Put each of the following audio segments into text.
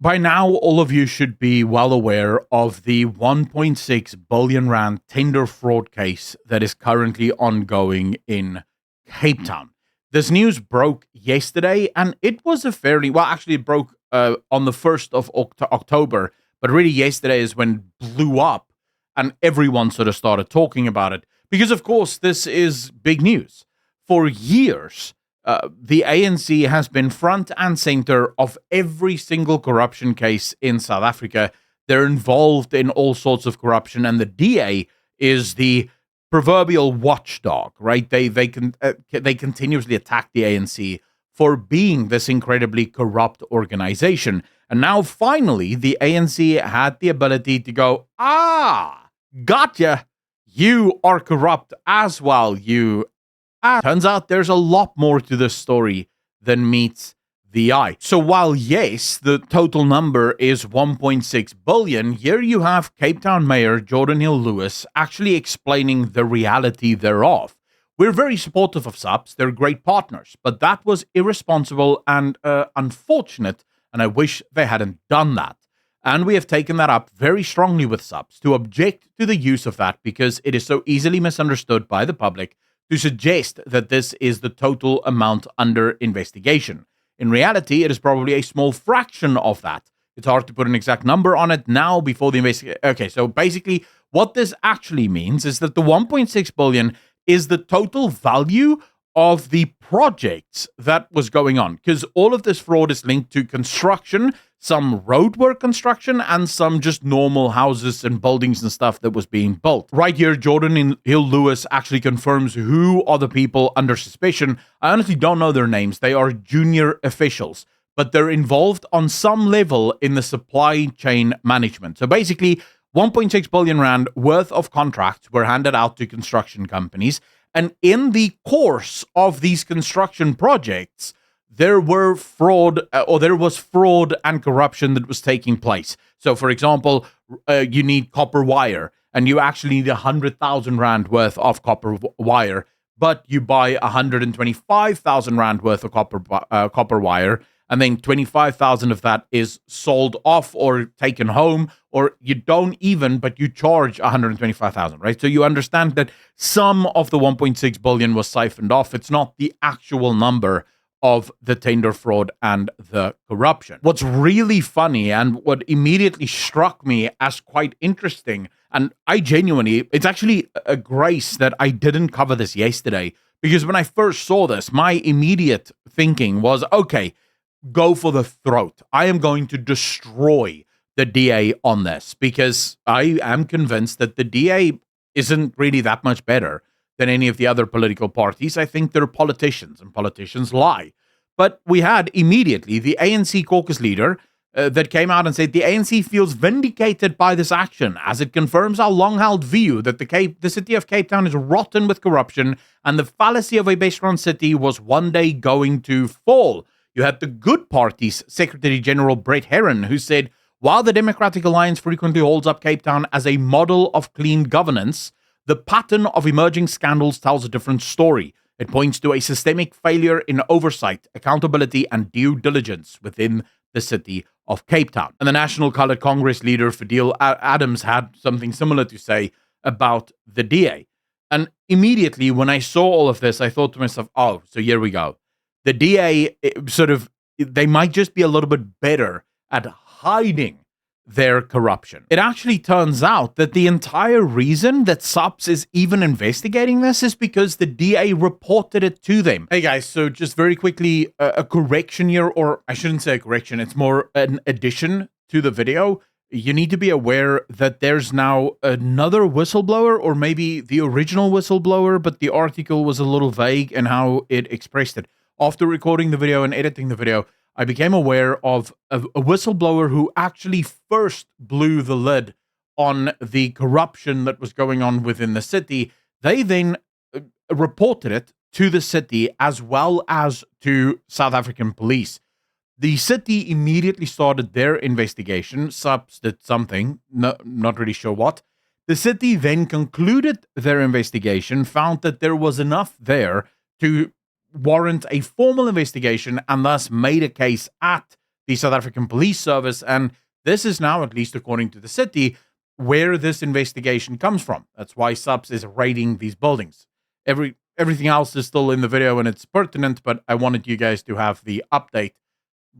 By now, all of you should be well aware of the 1.6 billion rand tender fraud case that is currently ongoing in Cape Town. This news broke yesterday, and it was a fairly well. Actually, it broke on the 1st of October, but really yesterday is when it blew up, and everyone sort of started talking about it because, of course, this is big news. For years, the ANC has been front and center of every single corruption case in South Africa. They're involved in all sorts of corruption, and the DA is the proverbial watchdog, right? They continuously attack the ANC for being this incredibly corrupt organization. And now, finally, the ANC had the ability to go, gotcha, you are corrupt as well, you. Turns out there's a lot more to this story than meets the eye. So while, yes, the total number is 1.6 billion, here you have Cape Town Mayor Geordin Hill-Lewis actually explaining the reality thereof. We're very supportive of SAPS. They're great partners, but that was irresponsible and unfortunate, and I wish they hadn't done that. And we have taken that up very strongly with SAPS to object to the use of that because it is so easily misunderstood by the public to suggest that this is the total amount under investigation. In reality, it is probably a small fraction of that. It's hard to put an exact number on it now before the investigation. Okay, so basically what this actually means is that the 1.6 billion is the total value of the projects that was going on, because all of this fraud is linked to construction, some roadwork construction, and some just normal houses and buildings and stuff that was being built. Right here, Geordin Hill-Lewis actually confirms who are the people under suspicion. I honestly don't know their names. They are junior officials, but they're involved on some level in the supply chain management. So basically, 1.6 billion rand worth of contracts were handed out to construction companies. And in the course of these construction projects, there was fraud and corruption that was taking place. So, for example, you need copper wire, and you actually need 100,000 rand worth of copper wire, but you buy 125,000 rand worth of copper wire, and then 25,000 of that is sold off or taken home, or you don't even, but you charge 125,000, right? So you understand that some of the 1.6 billion was siphoned off. It's not the actual number of the tender fraud and the corruption. What's really funny and what immediately struck me as quite interesting, and it's actually a grace that I didn't cover this yesterday, because when I first saw this, my immediate thinking was, okay, go for the throat. I am going to destroy the DA on this, because I am convinced that the DA isn't really that much better than any of the other political parties. I think they're politicians, and politicians lie. But we had immediately the ANC caucus leader that came out and said the ANC feels vindicated by this action, as it confirms our long-held view that the city of Cape Town is rotten with corruption, and the fallacy of a best-run city was one day going to fall. You had the Good Party's Secretary General Brett Herron, who said, while the Democratic Alliance frequently holds up Cape Town as a model of clean governance, the pattern of emerging scandals tells a different story. It points to a systemic failure in oversight, accountability, and due diligence within the city of Cape Town. And the National Coloured Congress leader, Fadil Adams, had something similar to say about the DA. And immediately when I saw all of this, I thought to myself, oh, so here we go. The DA they might just be a little bit better at hiding their corruption. It actually turns out that the entire reason that SAPS is even investigating this is because the DA reported it to them. Hey guys, so just very quickly, a correction here, or I shouldn't say a correction, it's more an addition to the video. You need to be aware that there's now another whistleblower, or maybe the original whistleblower, but the article was a little vague in how it expressed it. After recording the video and editing the video, I became aware of a whistleblower who actually first blew the lid on the corruption that was going on within the city. They then reported it to the city as well as to South African police. The city immediately started their investigation. SAPS did something, not really sure what. The city then concluded their investigation, found that there was enough there to warrant a formal investigation, and thus made a case at the South African police service. And this is now, at least according to the city, where this investigation comes from. That's why SAPS is raiding these buildings. Everything else is still in the video and it's pertinent, but I wanted you guys to have the update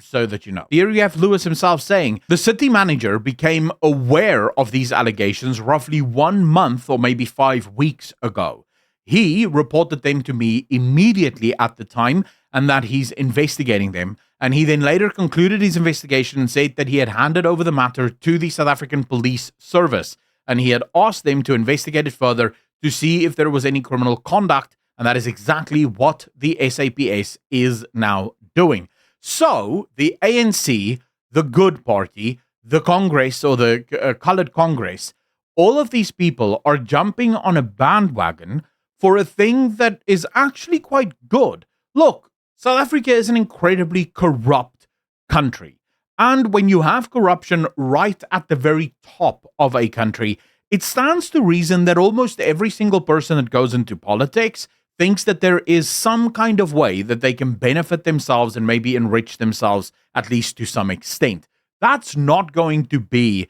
so that you know. Here you have Lewis himself saying, the city manager became aware of these allegations roughly 1 month or maybe 5 weeks ago. He reported them to me immediately at the time and that he's investigating them. And he then later concluded his investigation and said that he had handed over the matter to the South African Police Service. And he had asked them to investigate it further to see if there was any criminal conduct. And that is exactly what the SAPS is now doing. So the ANC, the Good Party, the Congress or the Coloured Congress, all of these people are jumping on a bandwagon for a thing that is actually quite good. Look, South Africa is an incredibly corrupt country. And when you have corruption right at the very top of a country, it stands to reason that almost every single person that goes into politics thinks that there is some kind of way that they can benefit themselves and maybe enrich themselves, at least to some extent. That's not going to be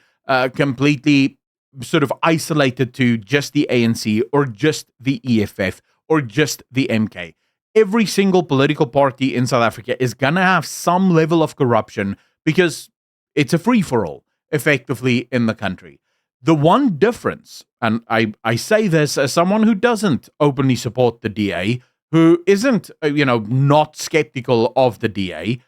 completely sort of isolated to just the ANC or just the EFF or just the MK. Every single political party in South Africa is going to have some level of corruption because it's a free-for-all, effectively, in the country. The one difference, and I say this as someone who doesn't openly support the DA, who isn't, not skeptical of the DA,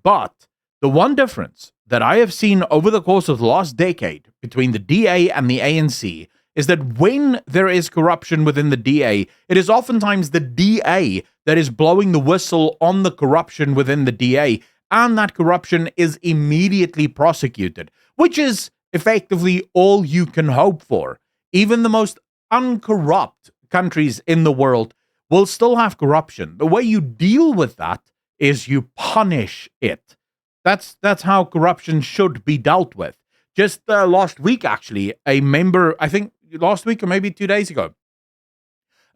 but the one difference that I have seen over the course of the last decade between the DA and the ANC is that when there is corruption within the DA, it is oftentimes the DA that is blowing the whistle on the corruption within the DA, and that corruption is immediately prosecuted, which is effectively all you can hope for. Even the most uncorrupt countries in the world will still have corruption. The way you deal with that is you punish it. That's how corruption should be dealt with. Just last week, actually, a member, I think last week or maybe 2 days ago,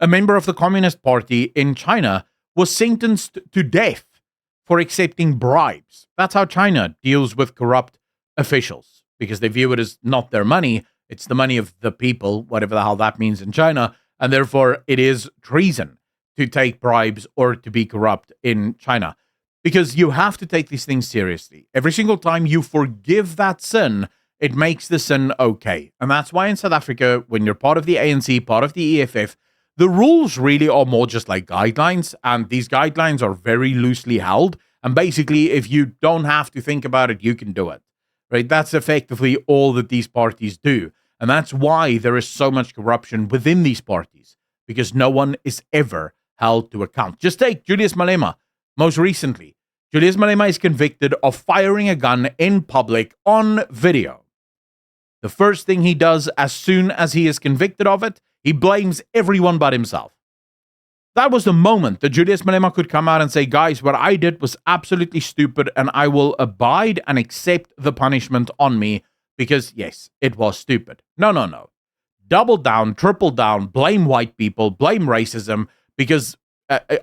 a member of the Communist Party in China was sentenced to death for accepting bribes. That's how China deals with corrupt officials, because they view it as not their money, it's the money of the people, whatever the hell that means in China, and therefore it is treason to take bribes or to be corrupt in China. Because you have to take these things seriously. Every single time you forgive that sin, it makes the sin okay. And that's why in South Africa, when you're part of the ANC, part of the EFF, the rules really are more just like guidelines, and these guidelines are very loosely held. And basically, if you don't have to think about it, you can do it. Right? That's effectively all that these parties do. And that's why there is so much corruption within these parties, because no one is ever held to account. Just take Julius Malema. Most recently, Julius Malema is convicted of firing a gun in public on video. The first thing he does as soon as he is convicted of it, he blames everyone but himself. That was the moment that Julius Malema could come out and say, guys, what I did was absolutely stupid and I will abide and accept the punishment on me because, yes, it was stupid. No. Double down, triple down, blame white people, blame racism, because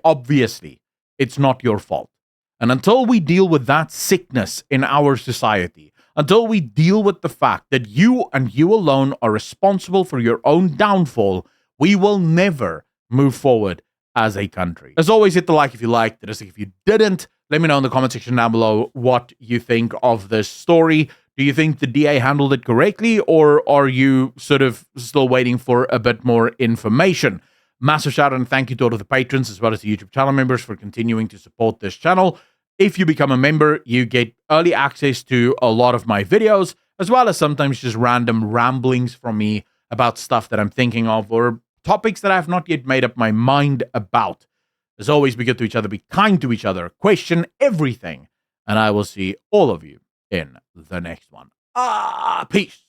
obviously it's not your fault. And until we deal with that sickness in our society, until we deal with the fact that you and you alone are responsible for your own downfall, we will never move forward as a country. As always, hit the like if you liked, the dislike if you didn't. Let me know in the comment section down below what you think of this story. Do you think the DA handled it correctly, or are you sort of still waiting for a bit more information? Massive shout out and thank you to all of the patrons as well as the YouTube channel members for continuing to support this channel. If you become a member, you get early access to a lot of my videos, as well as sometimes just random ramblings from me about stuff that I'm thinking of or topics that I have not yet made up my mind about. As always, be good to each other, be kind to each other, question everything, and I will see all of you in the next one. Peace.